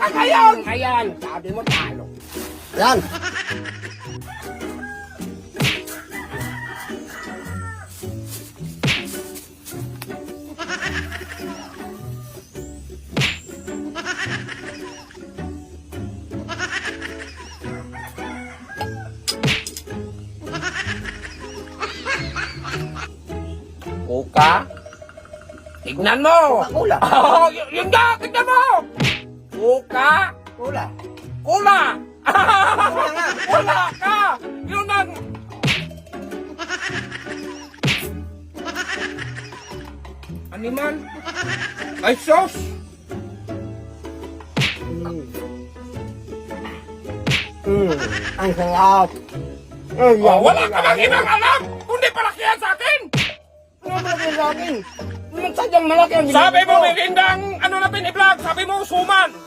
ka ngayon! Ayan, sabi mo talo. Yan. Kuka? Tignan mo! Kula. Oh, yun nga! Tignan mo! Kuka? Kula. Kula! Kula ka! Yun ang... Animal? Ay, sos! Ang sarap. Oh, wala ka bang inang alam! Kundi palaki yan sa akin! Ano ba yung sa akin? Sadyang malaki ang Sabi mo, merindang ano natin i-vlog, sabi mo, suman!